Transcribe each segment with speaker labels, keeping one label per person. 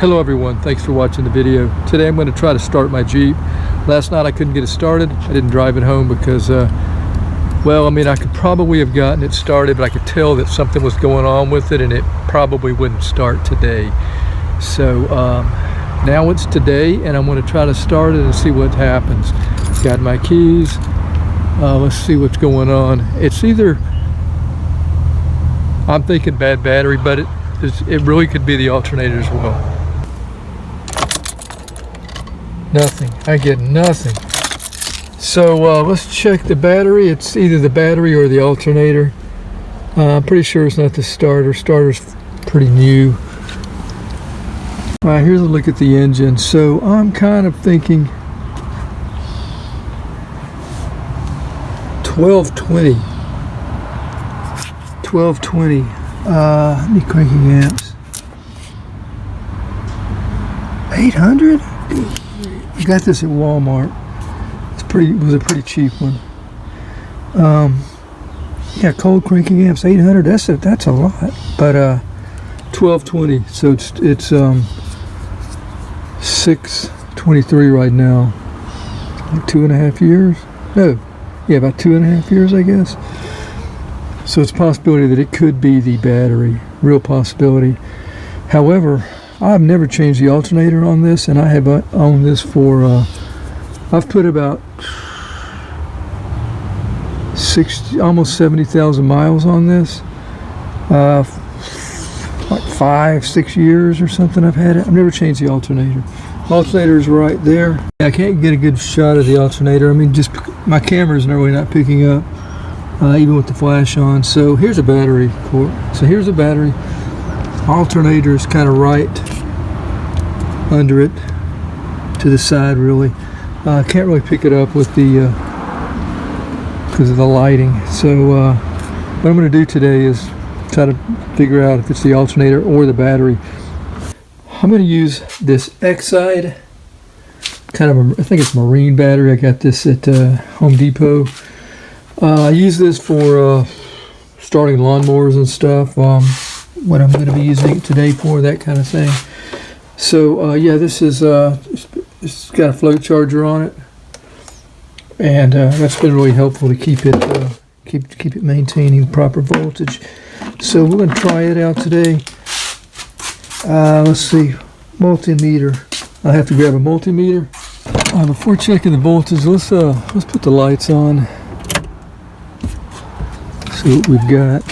Speaker 1: Hello everyone, thanks for watching the video. Today I'm going to try to start my Jeep. Last night I couldn't get it started. I didn't drive it home because, well, I mean, I could probably have gotten it started, but I could tell that something was going on with it and it probably wouldn't start today. So now it's today and I'm going to try to start it and see what happens. Got my keys. Let's see what's going on. It's either, I'm thinking bad battery, but it really could be the alternator as well. Nothing. I get nothing. So let's check the battery. It's either the battery or the alternator. I'm pretty sure it's not the starter. Starter's pretty new. All right, here's a look at the engine. So I'm kind of thinking 1220. 1220. How many cranking amps? 800? I got this at Walmart. It was a pretty cheap one. Yeah, cold cranking amps, 800. That's a lot. But 1220. So it's 623 right now. Like 2.5 years. No, yeah, about 2.5 years, I guess. So it's a possibility that it could be the battery. Real possibility. However, I've never changed the alternator on this, and I have owned this for, I've put about almost 70,000 miles on this. Like 5-6 years or something I've had it. I've never changed the alternator. Alternator is right there. I can't get a good shot of the alternator. I mean, just my camera's really not picking up, even with the flash on. So here's a battery. So here's a battery. Alternator is kind of right under it, to the side really. I can't really pick it up with the because of the lighting. So what I'm going to do today is try to figure out if it's the alternator or the battery. I'm going to use this X-Side, kind of I think it's marine battery. I got this at Home Depot. I use this for starting lawnmowers and stuff. What I'm going to be using it today for, that kind of thing. So yeah, this is it's got a float charger on it, and that's been really helpful to keep it keep it maintaining proper voltage. So we're going to try it out today. Let's see, multimeter. I have to grab a multimeter. Before checking the voltage, let's put the lights on. See what we've got.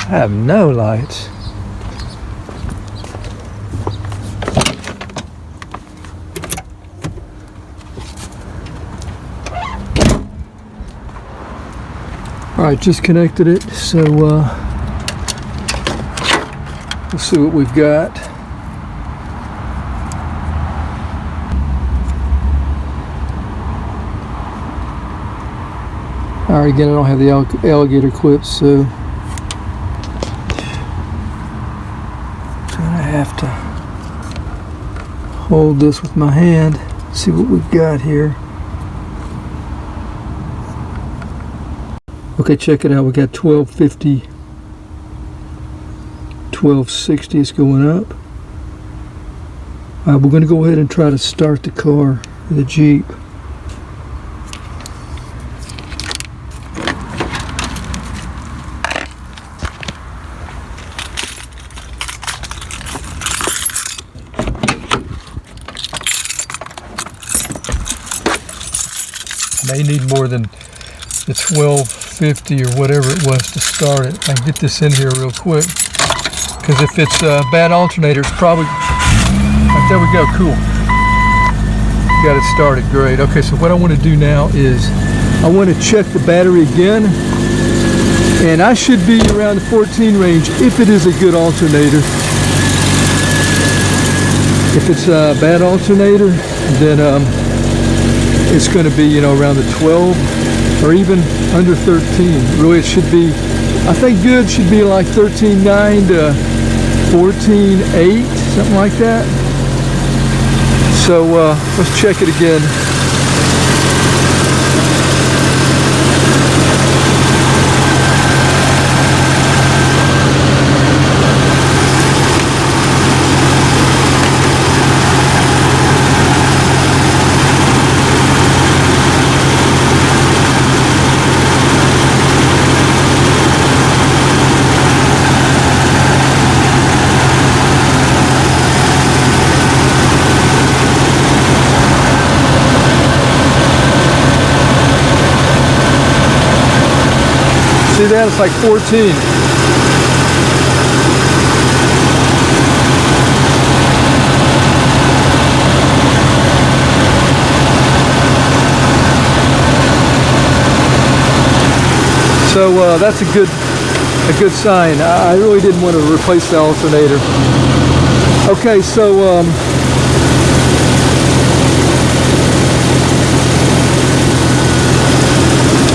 Speaker 1: I have no lights. Alright, just connected it, so let's see what we've got. Alright, again, I don't have the alligator clips, so I have to hold this with my hand, see what we've got here. Okay, check it out. We got 1250, 1260 is going up. We're going to go ahead and try to start the car, the Jeep. May need more than the 1250 or whatever it was to start it. I can get this in here real quick, because if it's a bad alternator, it's probably right, there we go. Cool, got it started. Great. Okay, so what I want to do now is I want to check the battery again, and I should be around the 14 range if it is a good alternator. If it's a bad alternator, then it's going to be, you know, around the 12 or even under 13. Really, it should be, I think good should be like 13.9 to 14.8, something like that. So let's check it again. that, it's like 14. So that's a good sign. I really didn't want to replace the alternator. Okay, so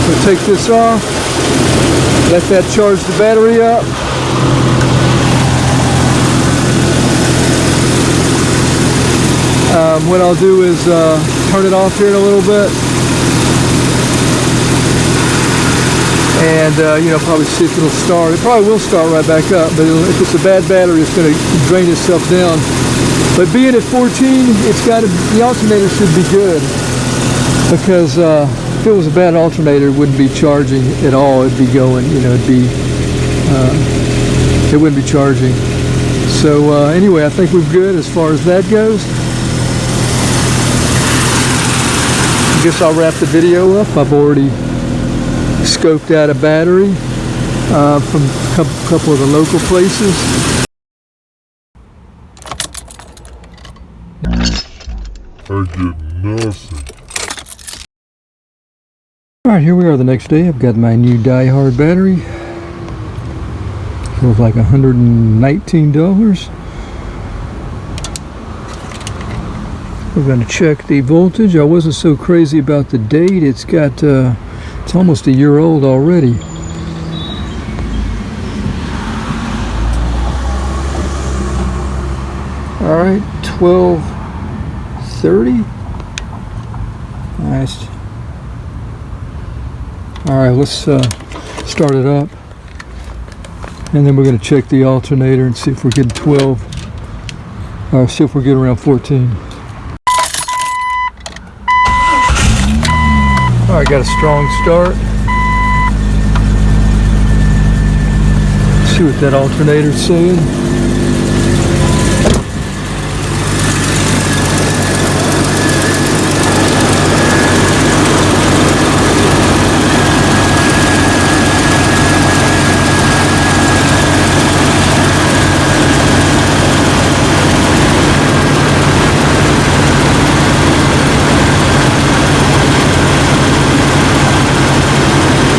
Speaker 1: we'll take this off, let that charge the battery up. What I'll do is turn it off here in a little bit. And probably see if it'll start. It probably will start right back up, but if it's a bad battery, it's going to drain itself down. But being at 14, the alternator should be good, because if it was a bad alternator, it wouldn't be charging at all. It'd be going, it wouldn't be charging. So anyway, I think we're good as far as that goes. I guess I'll wrap the video up. I've already scoped out a battery from a couple of the local places.
Speaker 2: I get nothing.
Speaker 1: Alright, here we are the next day. I've got my new die-hard battery. It was like $119. We're going to check the voltage. I wasn't so crazy about the date. It's got it's almost a year old already. All right, 12:30. Nice. All right, let's start it up, and then we're going to check the alternator and see if we're getting 12, or see if we're getting around 14. All right, got a strong start. See what that alternator's saying.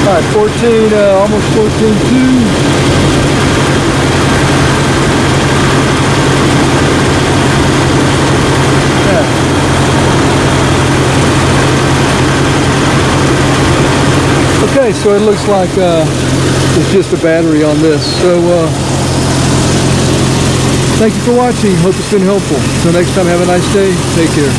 Speaker 1: All right, 14, almost 14.2. Yeah. Okay, so it looks like it's just a battery on this. So thank you for watching. Hope it's been helpful. Until next time, have a nice day. Take care.